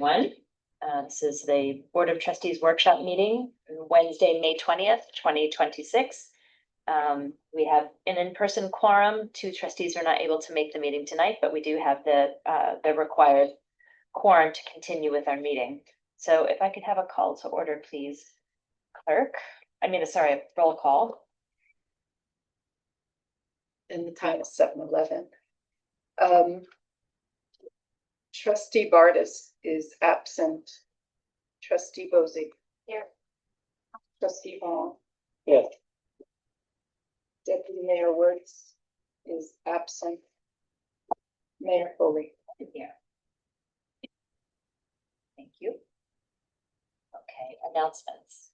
This is the Board of Trustees workshop meeting, Wednesday, May 20th, 2026. We have an in-person quorum. 2 trustees are not able to make the meeting tonight, but we do have the required quorum to continue with our meeting. So if I could have a call to order, please, clerk. Sorry, roll call. And the time is 7:11. Trustee Bardis is absent. Trustee Bozig. Here. Trustee Hall. Yes. Deputy Mayor Wertz is absent. Mayor Foley. Here. Thank you. Okay, announcements.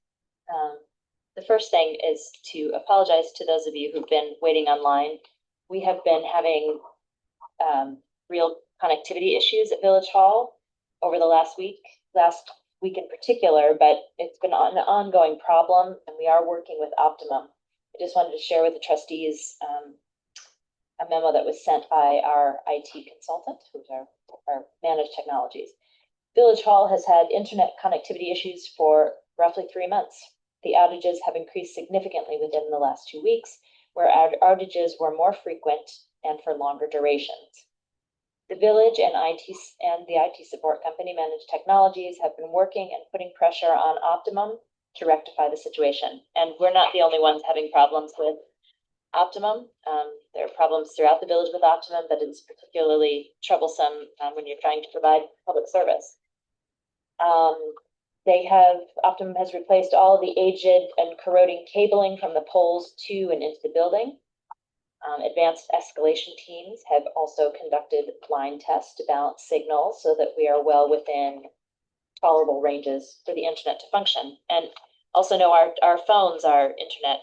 The first thing is to apologize to those of you who've been waiting online. We have been having real connectivity issues at Village Hall over the last week in particular, but it's been an ongoing problem, and we are working with Optimum. I just wanted to share with the trustees a memo that was sent by our IT consultant, who's our managed technologies. Village Hall has had internet connectivity issues for roughly 3 months. The outages have increased significantly within the last 2 weeks, where outages were more frequent and for longer durations. The village and the IT support company, Managed Technologies, have been working and putting pressure on Optimum to rectify the situation. And we're not the only ones having problems with Optimum. There are problems throughout the village with Optimum, but it's particularly troublesome when you're trying to provide public service. Optimum has replaced all the aged and corroding cabling from the poles to and into the building. Advanced escalation teams have also conducted line tests to balance signals so that we are well within tolerable ranges for the internet to function. And also know our phones are internet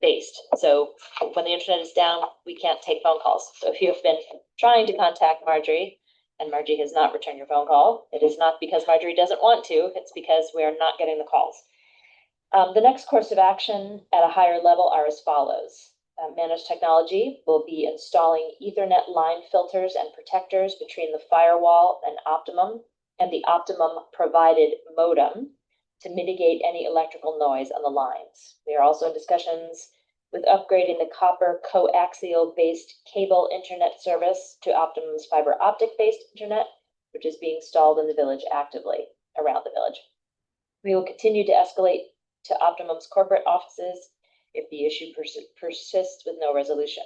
based. So when the internet is down, we can't take phone calls. So if you have been trying to contact Marjorie and Marjorie has not returned your phone call, it is not because Marjorie doesn't want to, it's because we are not getting the calls. The next course of action at a higher level are as follows. Managed Technology will be installing Ethernet line filters and protectors between the firewall and the Optimum provided modem to mitigate any electrical noise on the lines. We are also in discussions with upgrading the copper coaxial based cable internet service to Optimum's fiber optic based internet, which is being installed in the village actively around the village. We will continue to escalate to Optimum's corporate offices if the issue persists with no resolution.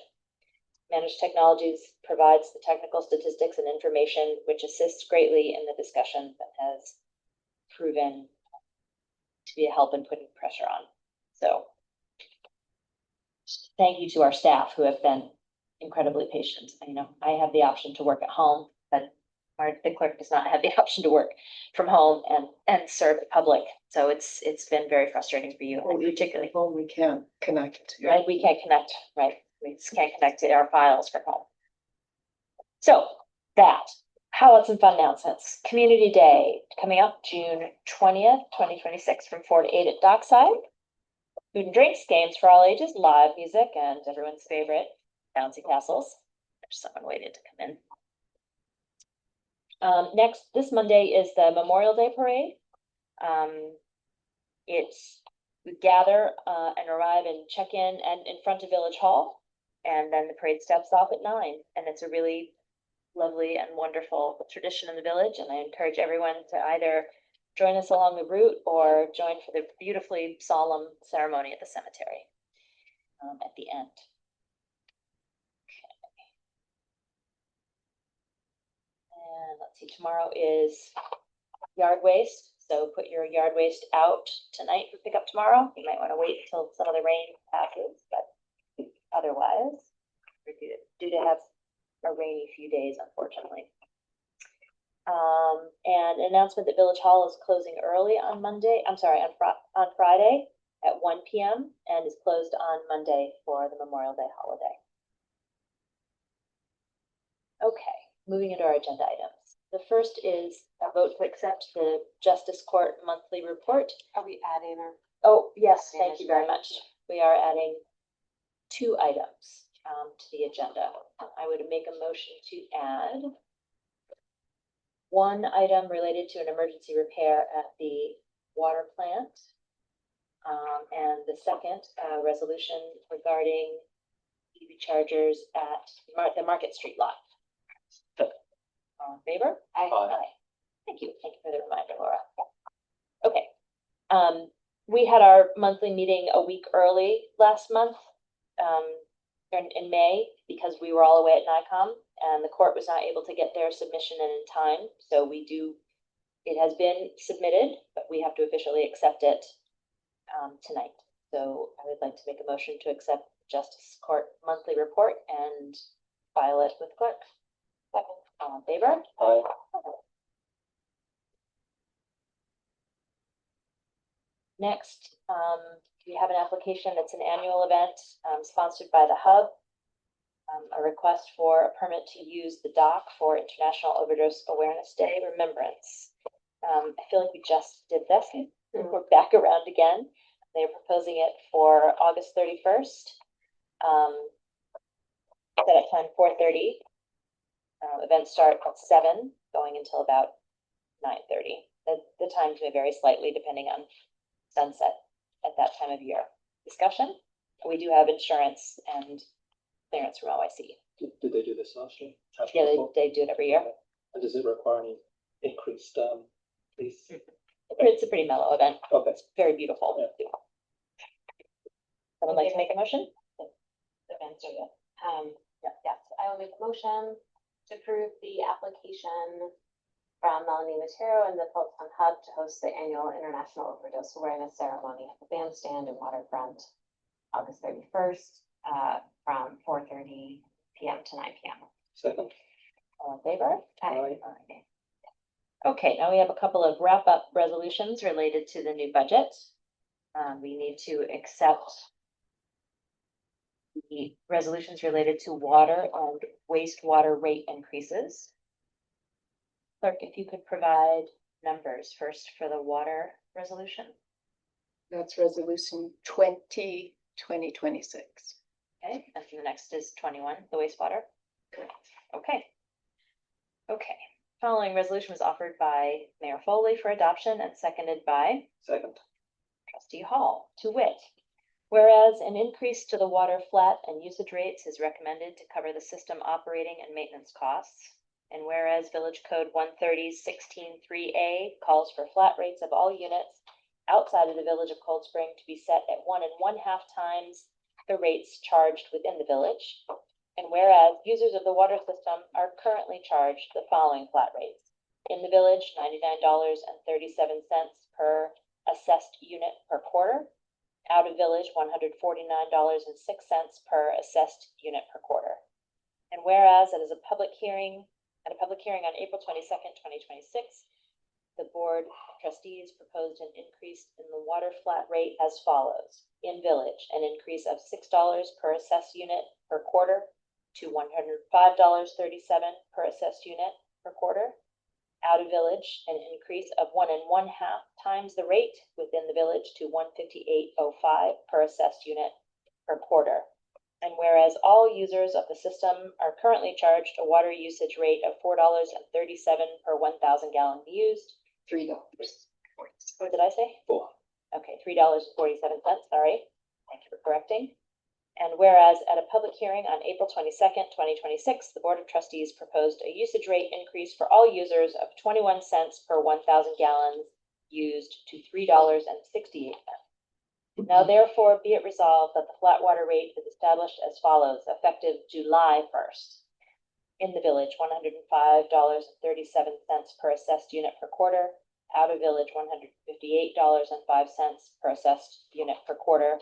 Managed Technologies provides the technical statistics and information which assists greatly in the discussion but has proven to be a help in putting pressure on. So thank you to our staff who have been incredibly patient. I have the option to work at home, but the clerk does not have the option to work from home and serve the public. So it's been very frustrating for you, Well, particularly home we can't connect. Right, we can't connect. Right, we just can't connect to our files from home. So how about some fun announcements? Community Day coming up June 20th, 2026, from 4 to 8 at Dockside. Food and drinks, games for all ages, live music, and everyone's favorite bouncy castles. There's someone waiting to come in. This Monday is the Memorial Day Parade. We gather and arrive and check in and in front of Village Hall, and then the parade steps off at 9. And it's a really lovely and wonderful tradition in the village. And I encourage everyone to either join us along the route or join for the beautifully solemn ceremony at the cemetery at the end. And let's see, tomorrow is yard waste. So put your yard waste out tonight for pickup tomorrow. You might want to wait until some of the rain passes, but otherwise, we're due to have a rainy few days, unfortunately. And an announcement that Village Hall is closing early on Friday at 1 p.m. and is closed on Monday for the Memorial Day holiday. Okay, moving into our agenda items. The first is a vote to accept the Justice Court monthly report. Are we adding our? Oh, yes, thank you very much. We are adding 2 items to the agenda. I would make a motion to add one item related to an emergency repair at the water plant. And the second, resolution regarding EV chargers at the Market Street lot. All in favor? Aye. Thank you. Thank you for the reminder, Laura. Okay. We had our monthly meeting a week early last month, in May, because we were all away at NICOM, and the court was not able to get their submission in time. So it has been submitted, but we have to officially accept it tonight. So I would like to make a motion to accept Justice Court monthly report and file it with clerk. Second. All in favor? Aye. Next, we have an application that's an annual event sponsored by the Hub. A request for a permit to use the dock for International Overdose Awareness Day Remembrance. I feel like we just did this. We're back around again. They're proposing it for August 31st. Set at time 4:30. Events start at 7, going until about 9:30. The times may vary slightly depending on sunset at that time of year. Discussion? We do have insurance and clearance from OIC. Did they do this last year? Yeah, they do it every year. And does it require any increased police? It's a pretty mellow event. Okay. It's very beautiful. Yeah. Someone like to make a motion? Events are good. Yes, I will make a motion to approve the application from Melanie Matero and the Philipstown Hub to host the annual International Overdose Awareness Ceremony at the bandstand and waterfront, August 31st, from 4:30 p.m. to 9 p.m. Second. All in favor? Aye. Okay, now we have a couple of wrap-up resolutions related to the new budget. We need to accept the resolutions related to water and wastewater rate increases. Clerk, if you could provide numbers first for the water resolution. That's resolution 2026. Okay, and the next is 21, the wastewater. Correct. Okay. Okay. Following resolution was offered by Mayor Foley for adoption and seconded by Second. Trustee Hall, to wit. Whereas an increase to the water flat and usage rates is recommended to cover the system operating and maintenance costs. And whereas Village Code 130-16-3A calls for flat rates of all units outside of the Village of Cold Spring to be set at 1 1/2 times the rates charged within the village. And whereas users of the water system are currently charged the following flat rates. In the village, $99.37 per assessed unit per quarter. Out of village, $149.06 per assessed unit per quarter. And whereas it is at a public hearing on April 22nd, 2026, the Board of Trustees proposed an increase in the water flat rate as follows. In village, an increase of $6 per assessed unit per quarter to $105.37 per assessed unit per quarter. Out of village, an increase of 1 1/2 times the rate within the village to $158.05 per assessed unit per quarter. And whereas all users of the system are currently charged a water usage rate of $4.37 per 1,000 gallons used. $3. What did I say? 4. Okay, $3.47, sorry. Thank you for correcting. And whereas at a public hearing on April 22nd, 2026, the Board of Trustees proposed a usage rate increase for all users of 21 cents per 1,000 gallons used to $3.68. Now therefore be it resolved that the flat water rate is established as follows, effective July 1st. In the village, $105.37 per assessed unit per quarter. Out of village, $158.05 per assessed unit per quarter.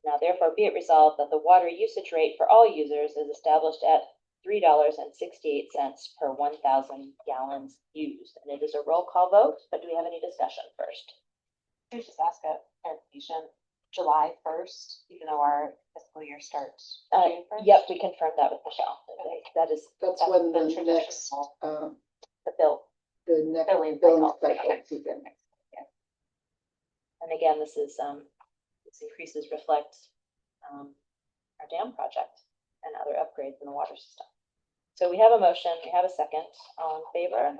Now therefore be it resolved that the water usage rate for all users is established at $3.68 per 1,000 gallons used. And it is a roll call vote, but do we have any discussion first? Can I just ask a clarification? July 1st, even though our fiscal year starts June 1st? Yep, we confirmed that with Michelle. That's That's when the the next, traditional. The bill. the next Billing billing cycle. cycle begins. And again, this increases reflect our dam project and other upgrades in the water system. So we have a motion, we have a second. All in favor?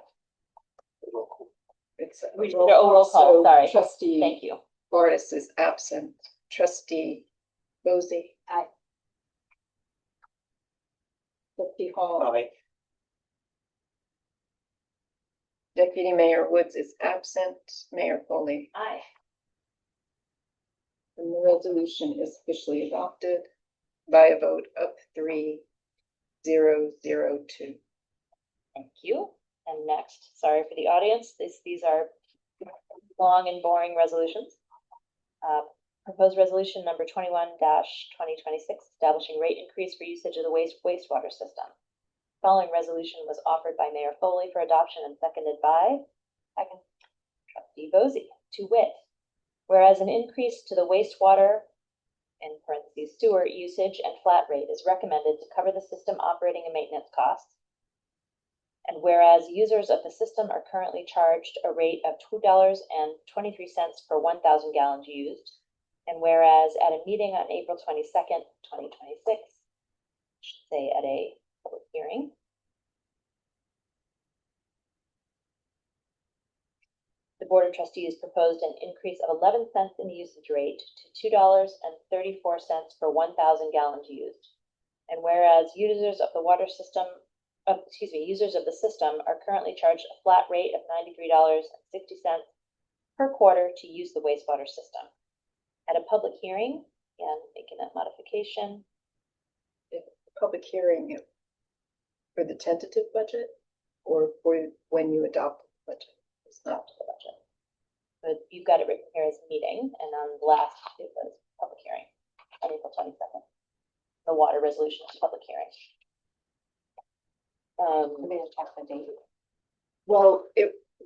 it's. We should do a roll call, So sorry. Trustee Thank you. Bordas is absent. Trustee Bosey. Aye. Trustee Hall. Aye. Deputy Mayor Woods is absent. Mayor Foley. Aye. And the resolution is officially adopted by a vote of 3-0-0-2. Thank you. And next, sorry for the audience, these are long and boring resolutions. Proposed resolution number 21-2026, establishing rate increase for usage of the wastewater system. Following resolution was offered by Mayor Foley for adoption and seconded by Trustee Bosey, to wit, whereas an increase to the wastewater, in parentheses, sewer usage and flat rate is recommended to cover the system operating and maintenance costs. And whereas users of the system are currently charged a rate of $2.23 per 1,000 gallons used. And whereas at a meeting on April 22nd, 2026, I should say at a public hearing, the Board of Trustees proposed an increase of 11 cents in the usage rate to $2.34 per 1,000 gallons used. And whereas users of the users of the system are currently charged a flat rate of $93.60 per quarter to use the wastewater system. At a public hearing, and making that modification. Public hearing for the tentative budget or for when you adopt the budget? It's not the budget. But you've got it written here as meeting, and on the last it was public hearing on April 22nd. The water resolution is public hearing. I'm gonna check the date. Well,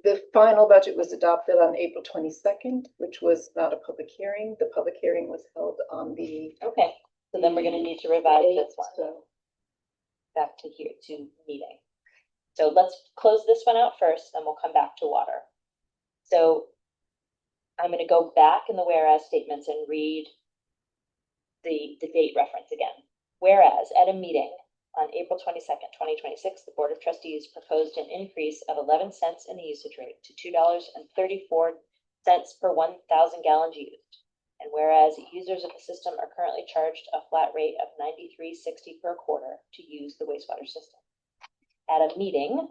the final budget was adopted on April 22nd, which was not a public hearing. The public hearing was held on the. Okay, so then we're gonna need to revise this one So back to here to meeting. So let's close this one out first, then we'll come back to water. So I'm gonna go back in the whereas statements and read the date reference again. Whereas at a meeting on April 22nd, 2026, the Board of Trustees proposed an increase of 11 cents in the usage rate to $2.34 per 1,000 gallons used. And whereas users of the system are currently charged a flat rate of $93.60 per quarter to use the wastewater system. At a meeting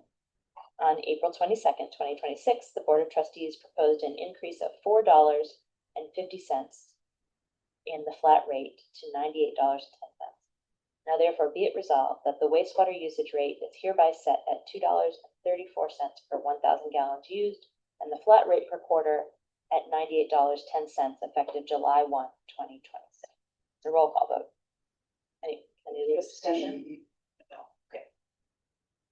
on April 22nd, 2026, the Board of Trustees proposed an increase of $4.50 in the flat rate to $98.10. Now therefore be it resolved that the wastewater usage rate is hereby set at $2.34 per 1,000 gallons used, and the flat rate per quarter at $98.10 effective July 1, 2026. It's a roll call vote. Any discussion? No. Okay.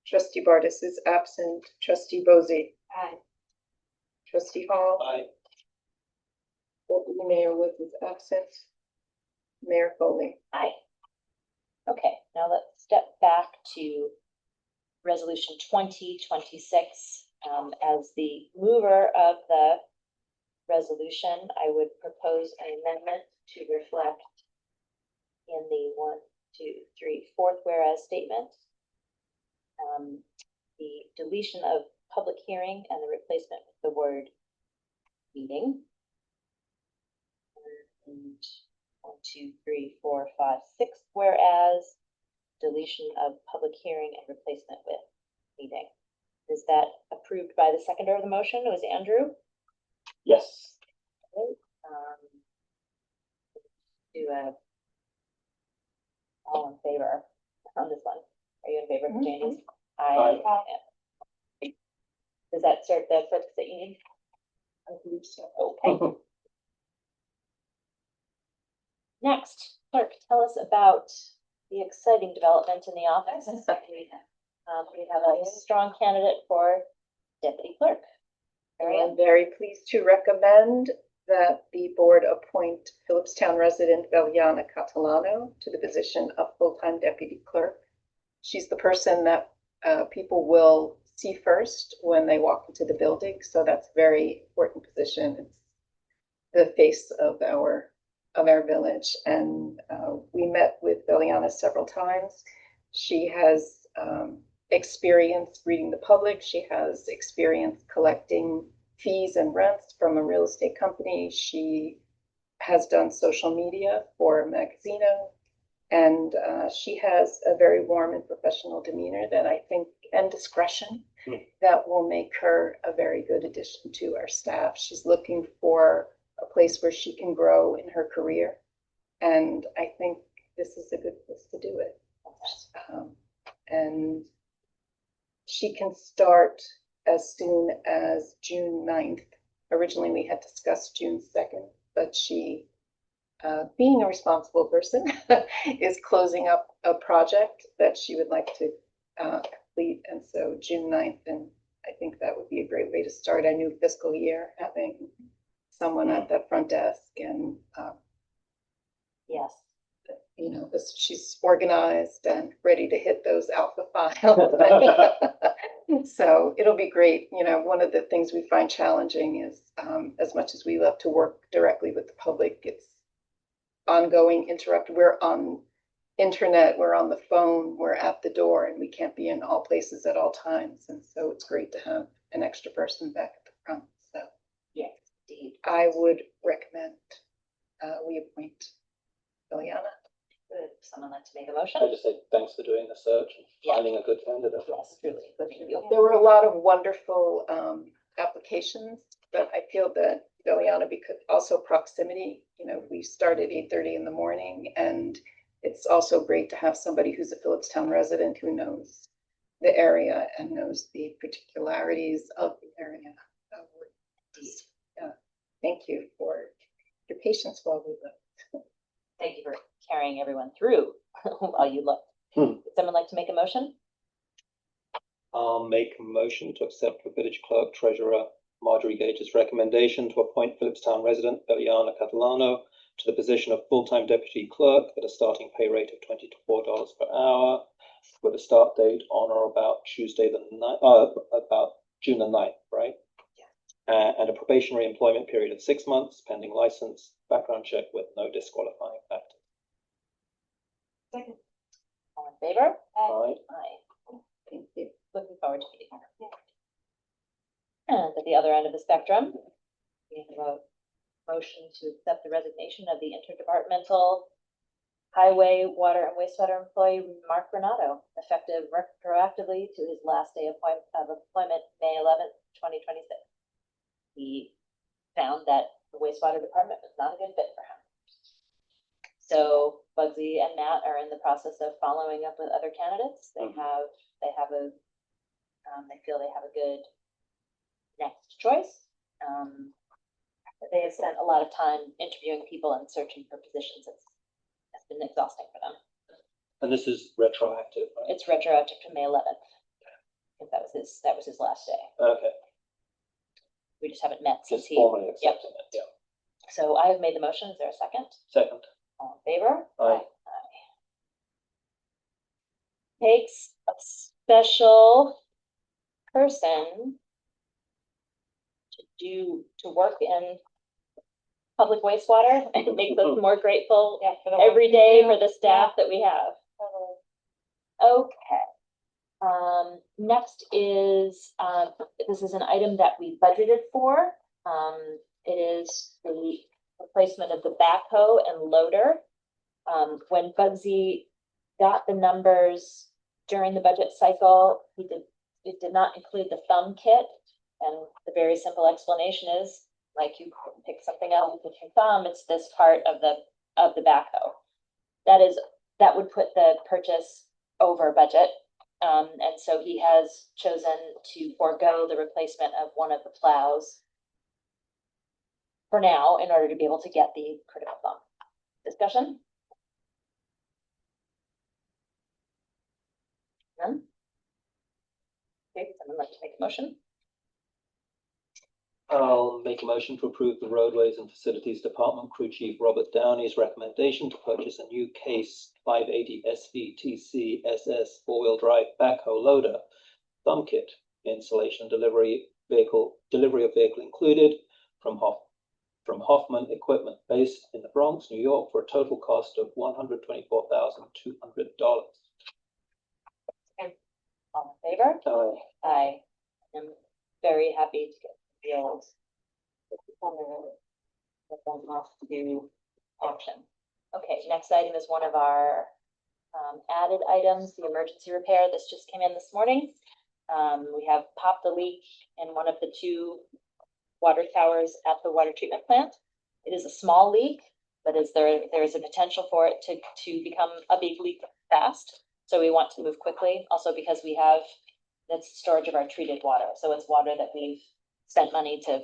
Trustee Bordas is absent. Trustee Bosey. Aye. Trustee Hall. Aye. Deputy Mayor Woods is absent. Mayor Foley. Aye. Okay, now let's step back to resolution 2026. As the mover of the resolution, I would propose an amendment to reflect in the 4th whereas statement, the deletion of public hearing and the replacement with the word meeting. And 6, whereas deletion of public hearing and replacement with meeting. Is that approved by the seconder of the motion? It was Andrew? Yes. Okay. All in favor on this one. Are you in favor, Janice? Aye. Does that serve the purpose that you need? I believe so. Okay. Next, clerk, tell us about the exciting development in the office. We have a strong candidate for deputy clerk. I'm very pleased to recommend that the board appoint Phillipstown resident Veliana Catalano to the position of full-time deputy clerk. She's the person that people will see first when they walk into the building, so that's a very important position. It's the face of our village, and we met with Veliana several times. She has experience reading the public. She has experience collecting fees and rents from a real estate company. She has done social media for Magazino, and she has a very warm and professional demeanor that I think, and discretion, that will make her a very good addition to our staff. She's looking for a place where she can grow in her career, and I think this is a good place to do it. And she can start as soon as June 9th. Originally, we had discussed June 2nd, but she, being a responsible person, is closing up a project that she would like to complete. And so June 9th, and I think that would be a great way to start a new fiscal year, having someone at that front desk and Yes. you know, she's organized and ready to hit those alpha files. So it'll be great. You know, one of the things we find challenging is, as much as we love to work directly with the public, it's ongoing interrupt. We're on internet, we're on the phone, we're at the door, and we can't be in all places at all times. And so it's great to have an extra person back at the front. So yes, indeed. I would recommend we appoint Liliana. Would someone like to make a motion? I just say thanks for doing the search and finding a good candidate. Yes, truly. Good for you. There were a lot of wonderful applications, but I feel that Liliana, because also proximity, you know, we start at 8:30 in the morning, and it's also great to have somebody who's a Phillipstown resident who knows the area and knows the particularities of the area. Thank you for your patience while we look. Thank you for carrying everyone through while you look. Would someone like to make a motion? I'll make a motion to accept the village clerk treasurer Marjorie Gage's recommendation to appoint Phillipstown resident Eliana Catalano to the position of full-time deputy clerk at a starting pay rate of $24 per hour, with a start date on or about Tuesday the 9th, about June the 9th, right? Yeah. And a probationary employment period of 6 months, pending license, background check with no disqualifying factors. Second. All in favor? Aye. Aye. Thank you. Looking forward to meeting her. And at the other end of the spectrum, we have a motion to accept the resignation of the interdepartmental highway, water, and wastewater employee Mark Renato, effective retroactively to his last day of employment, May 11th, 2026. He found that the wastewater department was not a good fit for him. So Bugsy and Matt are in the process of following up with other candidates. They feel they have a good next choice. They have spent a lot of time interviewing people and searching for positions. It's been exhausting for them. And this is retroactive, right? It's retroactive to May 11th. Because that was his last day. Okay. We just haven't met since Just formally accepting it, yeah. So I have made the motion. Is there a second? Second. All in favor? Aye. Takes a special person to work in public wastewater, and it makes us more grateful every day for the staff that we have. Okay. Next is this is an item that we budgeted for. It is the replacement of the backhoe and loader. When Bugsy got the numbers during the budget cycle, it did not include the thumb kit, and the very simple explanation is, like, you pick something else with your thumb, it's this part of the backhoe. That would put the purchase over budget. And so he has chosen to forego the replacement of one of the plows for now in order to be able to get the critical thumb. Discussion? None? Okay, someone like to make a motion? I'll make a motion to approve the Roadways and Facilities Department Crew Chief Robert Downey's recommendation to purchase a new Case 580 SVTC SS four-wheel drive backhoe loader, thumb kit, installation, delivery of vehicle included, from Hoffman Equipment, based in the Bronx, New York, for a total cost of $124,200. All in favor? Aye. I am very happy to get the old Put them off to auction. Okay, next item is one of our added items, the emergency repair. This just came in this morning. We have popped a leak in one of the two water towers at the water treatment plant. It is a small leak, but there is a potential for it to become a big leak fast. So we want to move quickly, also because that's storage of our treated water. So it's water that we've spent money to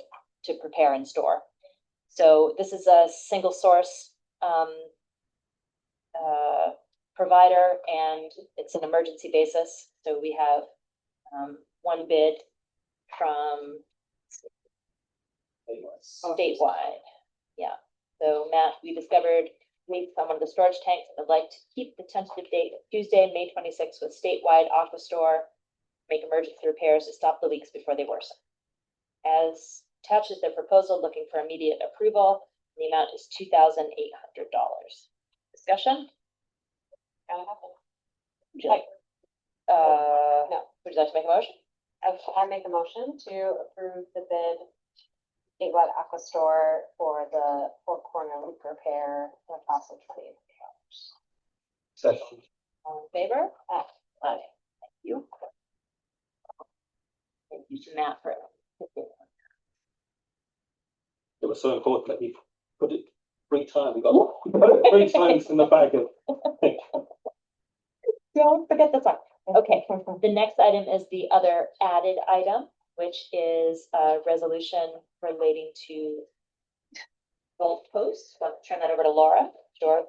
prepare and store. So this is a single source provider, and it's an emergency basis. So we have one bid from statewide. Yeah. So Matt, we discovered leaks on one of the storage tanks. I'd like to keep the tentative date of Tuesday, May 26th with statewide aqua store, make emergency repairs to stop the leaks before they worsen. As attached is their proposal, looking for immediate approval. The amount is $2,800. Discussion? Would you like, no. Would you like to make a motion? I make a motion to approve the bid statewide aqua store for the four corner leak repair at a cost of $28. Second. All in favor? Aye. Thank you. Thank you to Matt for It was so important that we put it 3 times. We got it 3 times in the bag. Don't forget this one. Okay, the next item is the other added item, which is a resolution relating to goal posts. So I'll turn that over to Laura. Sure.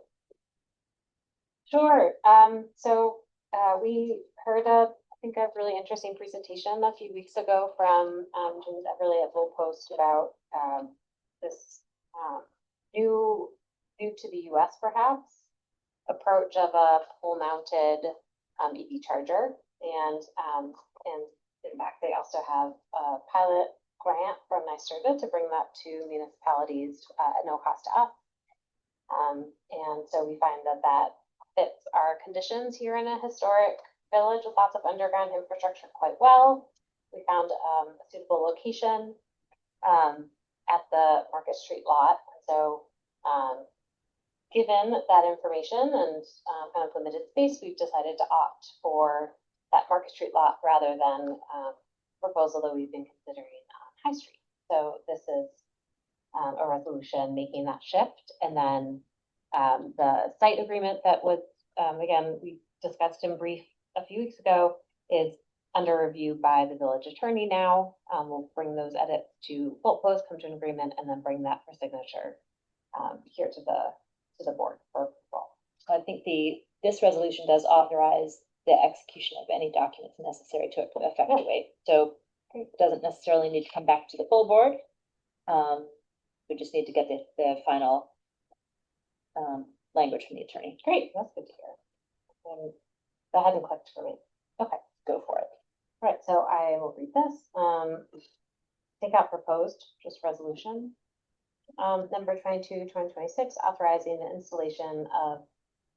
Sure. We heard I think a really interesting presentation a few weeks ago from James Everly at Goal Post about this new to the US perhaps approach of a pole mounted EV charger, and in fact they also have a pilot grant from NYSERDA to bring that to municipalities at no cost to us, and so we find that fits our conditions here in a historic village with lots of underground infrastructure quite well. We found a suitable location at the Market Street lot. So given that information and kind of limited space, we've decided to opt for that Market Street lot rather than proposal that we've been considering on High Street. So this is a resolution making that shift. And then the site agreement that was, again, we discussed in brief a few weeks ago, is under review by the village attorney now. We'll bring those edits to Bolt Post, come to an agreement, and then bring that for signature here to the board for approval. I think this resolution does authorize the execution of any documents necessary to effectuate. So it doesn't necessarily need to come back to the full board. We just need to get the final language from the attorney. Great, that's good to hear. That hadn't clicked for me. Okay, go for it. All right, so I will read this. Take out proposed, just resolution. Number 22/2026, authorizing the installation of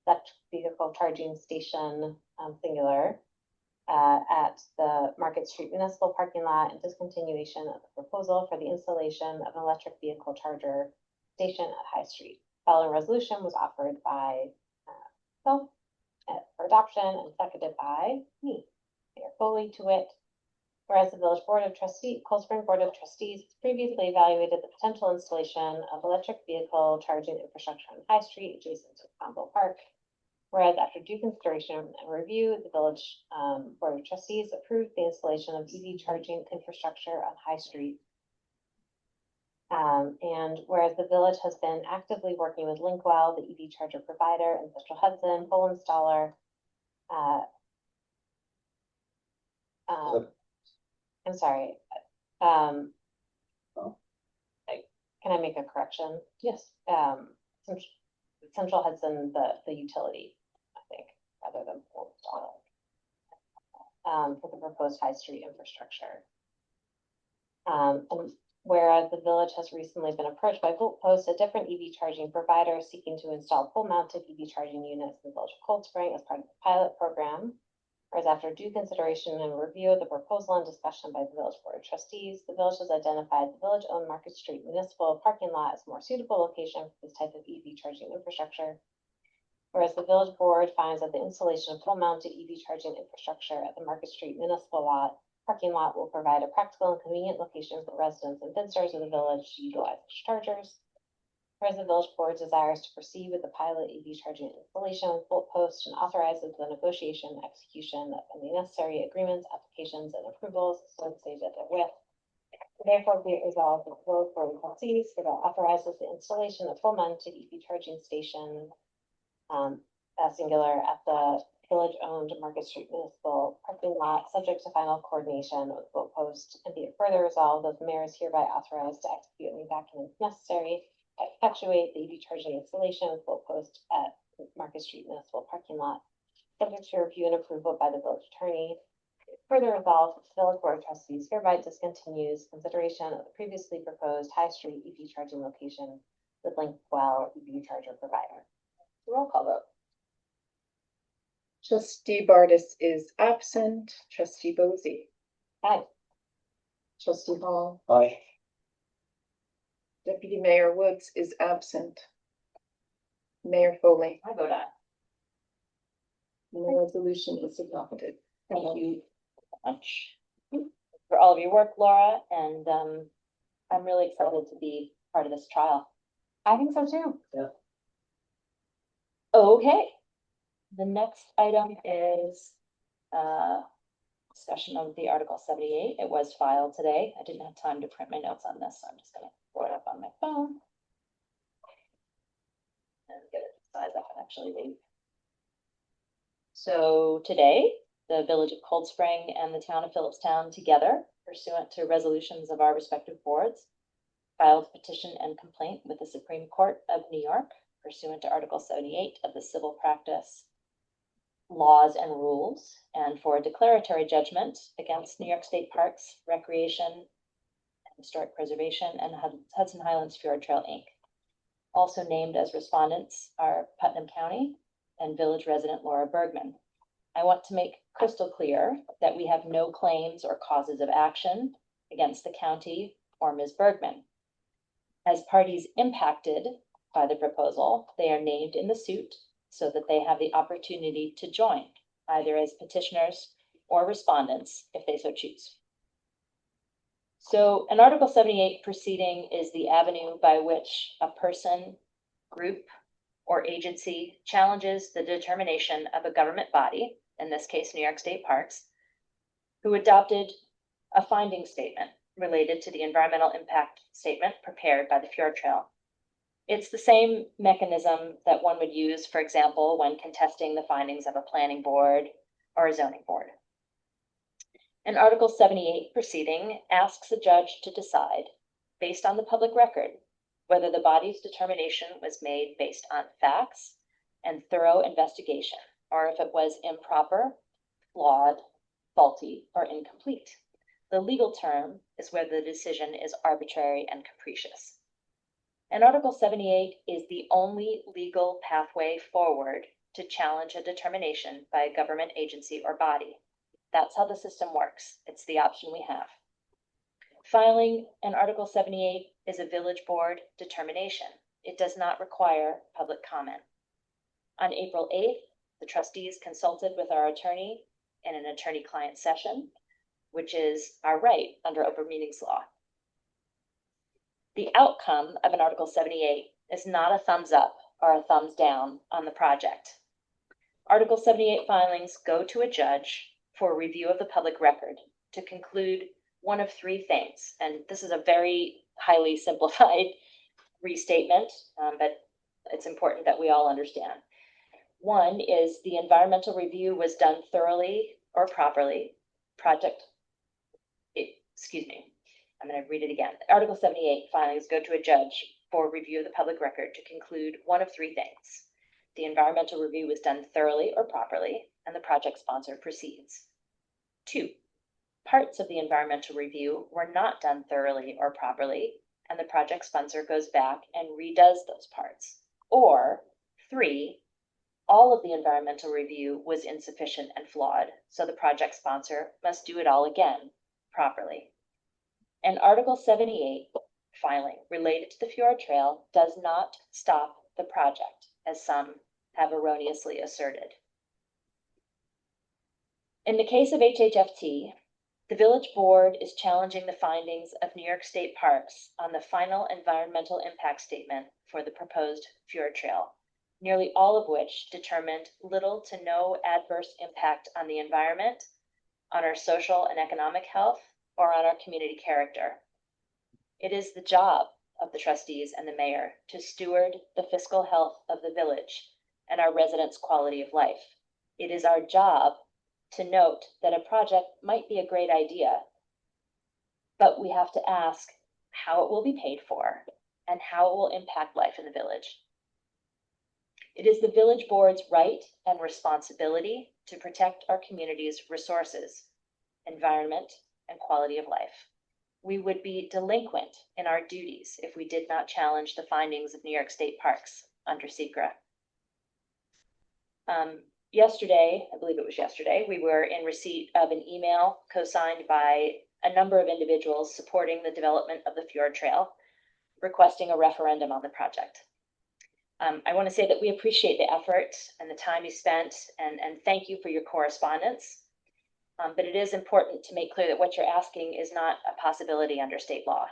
electric vehicle charging station, singular, at the Market Street Municipal Parking Lot, and discontinuation of the proposal for the installation of an electric vehicle charger station at High Street. Following resolution was offered by Phil for adoption and seconded by me, Mayor Foley, to wit. Whereas the Village Board of Trustees, Cold Spring Board of Trustees previously evaluated the potential installation of electric vehicle charging infrastructure on High Street adjacent to Conville Park. Whereas after due consideration and review, the Village Board of Trustees approved the installation of EV charging infrastructure on High Street. And whereas the village has been actively working with Linkwell, the EV charger provider, and Central Hudson, pole installer, I'm sorry. Can I make a correction? Yes. Central Hudson, the utility, I think, rather than pole installer, for the proposed High Street infrastructure. And whereas the village has recently been approached by Volt Post, a different EV charging provider seeking to install pole-mounted EV charging units in the village of Cold Spring as part of the pilot program. Whereas after due consideration and review of the proposal and discussion by the village board of trustees, the village has identified the village-owned Market Street municipal parking lot as a more suitable location for this type of EV charging infrastructure. Whereas the village board finds that the installation of full-mounted EV charging infrastructure at the Market Street municipal parking lot will provide a practical and convenient location for residents and visitors of the village to utilize chargers. Whereas the village board desires to proceed with the pilot EV charging installation with Volt Post and authorizes the negotiation and execution of any necessary agreements, applications, and approvals associated therewith. Therefore, be it resolved that the village board of trustees authorizes the installation of full-mounted EV charging station, singular, at the village-owned Market Street municipal parking lot, subject to final coordination with Volt Post, and be it further resolved that the mayor is hereby authorized to execute any documents necessary to effectuate the EV charging installation with Volt Post at Market Street municipal parking lot, subject to review and approval by the village attorney. Further resolved, the village board of trustees hereby discontinues consideration of the previously proposed High Street EV charging location with Linkwell EV charger provider. Roll call vote. Trustee Bartis is absent. Trustee Bosey. Aye. Trustee Hall. Aye. Deputy Mayor Woods is absent. Mayor Foley. I vote aye. And the resolution is adopted. Thank you so much for all of your work, Laura, and I'm really excited to be part of this trial. I think so too. Okay, the next item is discussion of the Article 78. It was filed today. I didn't have time to print my notes on this, so I'm just gonna throw it up on my phone and get it sized up and actually read. So today, the Village of Cold Spring and the Town of Phillipstown together, pursuant to resolutions of our respective boards, filed a petition and complaint with the Supreme Court of New York pursuant to Article 78 of the Civil Practice Laws and Rules, and for a declaratory judgment against New York State Parks, Recreation, and Historic Preservation, and Hudson Highlands Fjord Trail, Inc. Also named as respondents are Putnam County and village resident Laura Bergman. I want to make crystal clear that we have no claims or causes of action against the county or Ms. Bergman. As parties impacted by the proposal, they are named in the suit so that they have the opportunity to join, either as petitioners or respondents if they so choose. So an Article 78 proceeding is the avenue by which a person, group, or agency challenges the determination of a government body, in this case New York State Parks, who adopted a finding statement related to the environmental impact statement prepared by the Fjord Trail. It's the same mechanism that one would use, for example, when contesting the findings of a planning board or a zoning board. An Article 78 proceeding asks a judge to decide, based on the public record, whether the body's determination was made based on facts and thorough investigation, or if it was improper, flawed, faulty, or incomplete. The legal term is whether the decision is arbitrary and capricious. And Article 78 is the only legal pathway forward to challenge a determination by a government agency or body. That's how the system works. It's the option we have. Filing an Article 78 is a village board determination. It does not require public comment. On April 8th, the trustees consulted with our attorney in an attorney-client session, which is our right under open meetings law. The outcome of an Article 78 is not a thumbs up or a thumbs down on the project. Article 78 filings go to a judge for review of the public record to conclude one of three things. And this is a very highly simplified restatement, but it's important that we all understand. One is the environmental review was done thoroughly or properly. I'm going to read it again. Article 78 filings go to a judge for review of the public record to conclude one of three things. The environmental review was done thoroughly or properly, and the project sponsor proceeds. 2, parts of the environmental review were not done thoroughly or properly, and the project sponsor goes back and redoes those parts. Or 3, all of the environmental review was insufficient and flawed, so the project sponsor must do it all again properly. And Article 78 filing related to the Fjord Trail does not stop the project, as some have erroneously asserted. In the case of HHFT, the Village Board is challenging the findings of New York State Parks on the final environmental impact statement for the proposed Fjord Trail, nearly all of which determined little to no adverse impact on the environment, on our social and economic health, or on our community character. It is the job of the trustees and the mayor to steward the fiscal health of the village and our residents' quality of life. It is our job to note that a project might be a great idea, but we have to ask how it will be paid for and how it will impact life in the village. It is the village board's right and responsibility to protect our community's resources, environment, and quality of life. We would be delinquent in our duties if we did not challenge the findings of New York State Parks under SECRA. Yesterday, I believe it was yesterday, we were in receipt of an email co-signed by a number of individuals supporting the development of the Fjord Trail, requesting a referendum on the project. I want to say that we appreciate the effort and the time you spent, and thank you for your correspondence. But it is important to make clear that what you're asking is not a possibility under state law.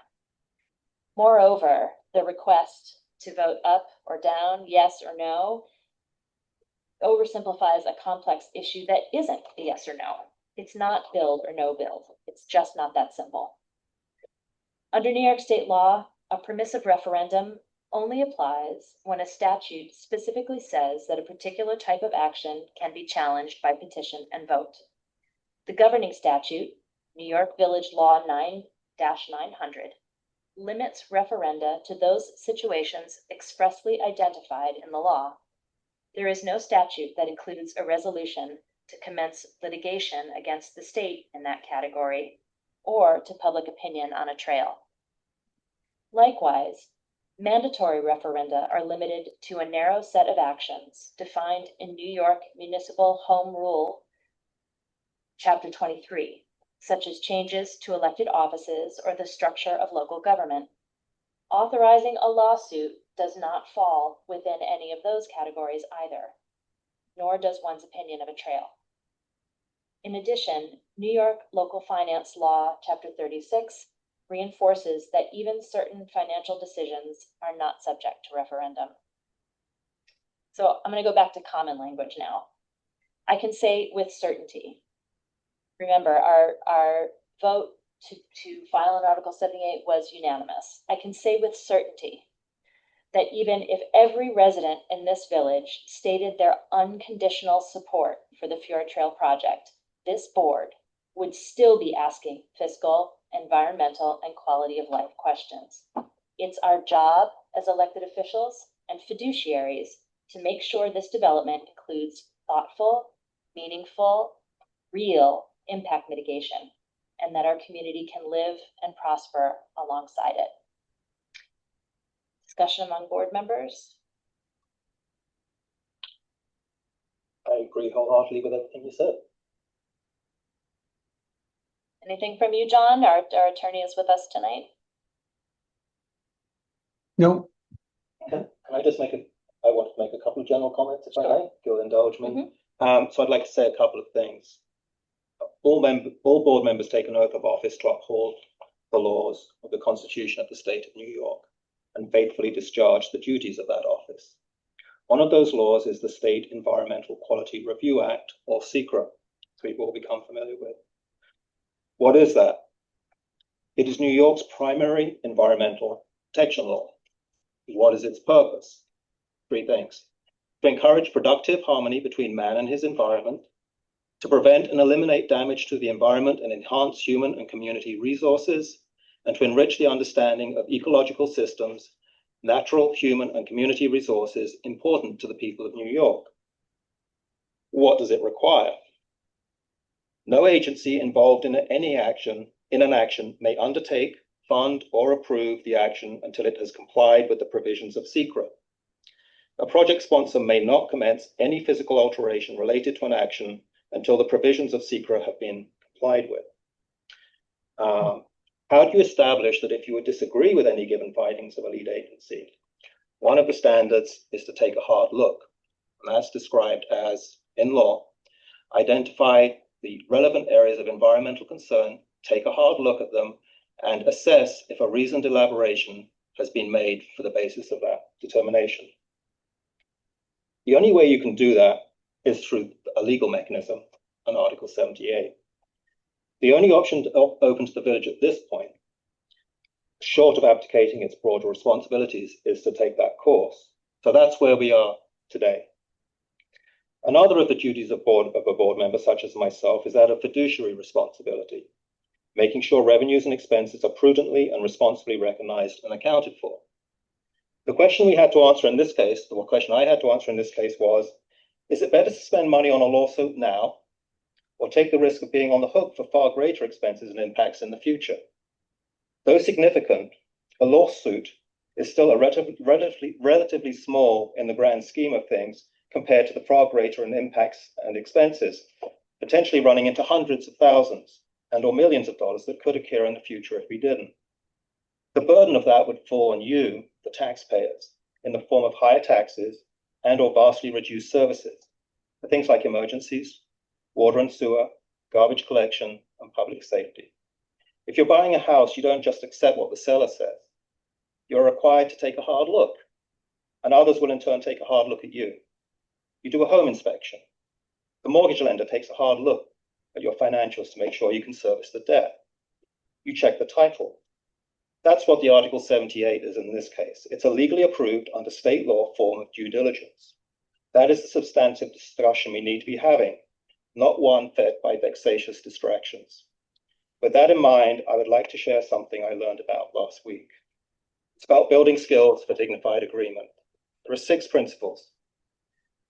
Moreover, the request to vote up or down, yes or no, oversimplifies a complex issue that isn't a yes or no. It's not build or no build. It's just not that simple. Under New York state law, a permissive referendum only applies when a statute specifically says that a particular type of action can be challenged by petition and vote. The governing statute, New York Village Law 9-900, limits referenda to those situations expressly identified in the law. There is no statute that includes a resolution to commence litigation against the state in that category or to public opinion on a trail. Likewise, mandatory referenda are limited to a narrow set of actions defined in New York Municipal Home Rule, Chapter 23, such as changes to elected offices or the structure of local government. Authorizing a lawsuit does not fall within any of those categories either, nor does one's opinion of a trail. In addition, New York Local Finance Law, Chapter 36, reinforces that even certain financial decisions are not subject to referendum. So I'm going to go back to common language now. I can say with certainty. Remember, our vote to file an Article 78 was unanimous. I can say with certainty that even if every resident in this village stated their unconditional support for the Fjord Trail project, this board would still be asking fiscal, environmental, and quality of life questions. It's our job as elected officials and fiduciaries to make sure this development includes thoughtful, meaningful, real impact mitigation, and that our community can live and prosper alongside it. Discussion among board members? I agree wholeheartedly with everything you said. Anything from you, John? Our attorney is with us tonight. No. Okay. Can I just I want to make a couple of general comments, if I may, if you'll indulge me. So I'd like to say a couple of things. All board members take an oath of office to uphold the laws of the Constitution of the state of New York and faithfully discharge the duties of that office. One of those laws is the State Environmental Quality Review Act, or SECRA, which we've all become familiar with. What is that? It is New York's primary environmental protection law. What is its purpose? Three things: to encourage productive harmony between man and his environment, to prevent and eliminate damage to the environment and enhance human and community resources, and to enrich the understanding of ecological systems, natural, human, and community resources important to the people of New York. What does it require? No agency involved in an action may undertake, fund, or approve the action until it has complied with the provisions of SECRA. A project sponsor may not commence any physical alteration related to an action until the provisions of SECRA have been complied with. How do you establish that if you would disagree with any given findings of a lead agency? One of the standards is to take a hard look, and that's described as, in law, identify the relevant areas of environmental concern, take a hard look at them, and assess if a reasoned elaboration has been made for the basis of that determination. The only way you can do that is through a legal mechanism on Article 78. The only option open to the village at this point, short of abdicating its broader responsibilities, is to take that course. So that's where we are today. Another of the duties of a board member such as myself is that of fiduciary responsibility, making sure revenues and expenses are prudently and responsibly recognized and accounted for. The question we had to answer in this case, the question I had to answer in this case was, is it better to spend money on a lawsuit now or take the risk of being on the hook for far greater expenses and impacts in the future? Though significant, a lawsuit is still a relatively small in the grand scheme of things compared to the far greater impacts and expenses, potentially running into hundreds of thousands and or millions of dollars that could occur in the future if we didn't. The burden of that would fall on you, the taxpayers, in the form of higher taxes and or vastly reduced services for things like emergencies, water and sewer, garbage collection, and public safety. If you're buying a house, you don't just accept what the seller says. You're required to take a hard look, and others will in turn take a hard look at you. You do a home inspection. The mortgage lender takes a hard look at your financials to make sure you can service the debt. You check the title. That's what the Article 78 is in this case. It's a legally approved under state law form of due diligence. That is the substantive discussion we need to be having, not one fed by vexatious distractions. With that in mind, I would like to share something I learned about last week. It's about building skills for dignified agreement. There are 6 principles.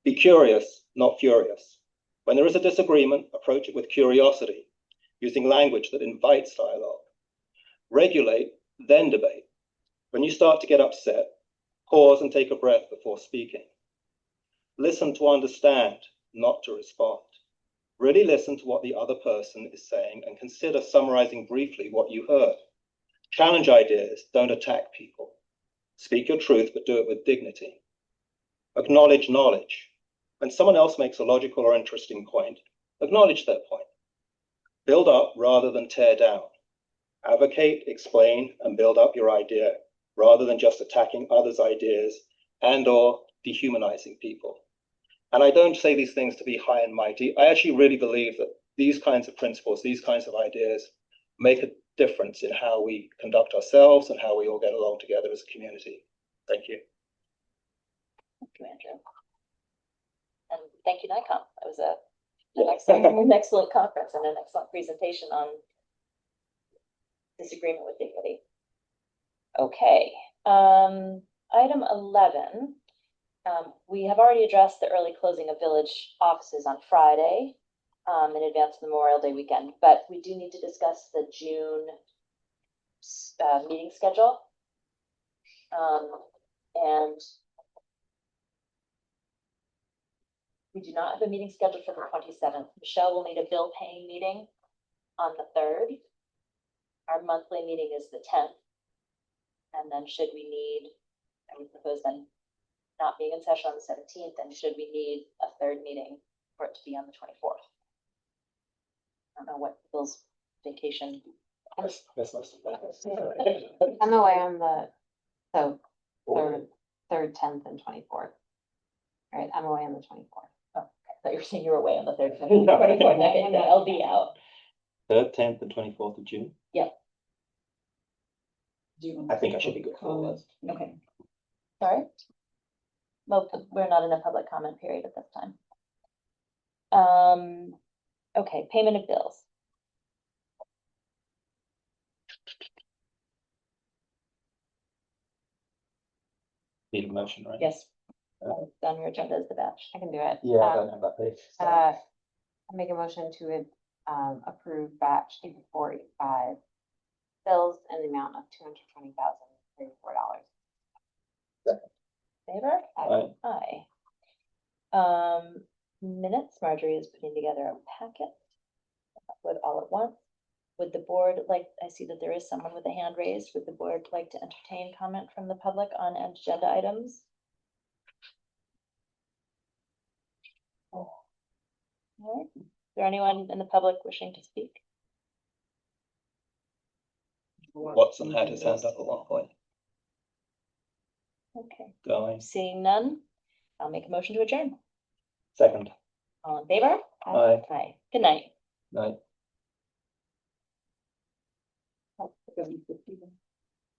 Be curious, not furious. When there is a disagreement, approach it with curiosity, using language that invites dialogue. Regulate, then debate. When you start to get upset, pause and take a breath before speaking. Listen to understand, not to respond. Really listen to what the other person is saying and consider summarizing briefly what you heard. Challenge ideas, don't attack people. Speak your truth, but do it with dignity. Acknowledge knowledge. When someone else makes a logical or interesting point, acknowledge their point. Build up rather than tear down. Advocate, explain, and build up your idea rather than just attacking others' ideas and or dehumanizing people. And I don't say these things to be high and mighty. I actually really believe that these kinds of principles, these kinds of ideas make a difference in how we conduct ourselves and how we all get along together as a community. Thank you. Thank you, Andrew. And thank you, NICOM. That was an excellent conference and an excellent presentation on disagreement with dignity. Okay, item 11. We have already addressed the early closing of village offices on Friday in advance of the Memorial Day weekend, but we do need to discuss the June meeting schedule. And we do not have a meeting scheduled for the 27th. Michelle will need a bill paying meeting on the 3rd. Our monthly meeting is the 10th. And then should we need, I would propose then not being in session on the 17th, and should we need a 3rd meeting for it to be on the 24th? I don't know what Bill's vacation. I'm away on the third, 10th, and 24th. Right, I'm away on the 24th. Oh, okay. I thought you were saying you were away on the 3rd, 24th. I'll be out. 3rd, 10th, and 24th of June. Yep. I think I should be good for that. Okay. Sorry? Well, we're not in a public comment period at this time. Okay, payment of bills. Need a motion, right? Yes. On your agenda is the batch. I can do it. Yeah, I don't have that page. I make a motion to approve batch 8485 bills in the amount of $220,034. Favor? Aye. Aye. Minutes, Marjorie is putting together a packet. With all at once. Would the board like, I see that there is someone with a hand raised. Would the board like to entertain comment from the public on agenda items? All right. Is there anyone in the public wishing to speak? Watson had his hand up at one point. Okay. Going. Seeing none, I'll make a motion to adjourn. Second. All in favor? Aye. Aye. Good night. Night.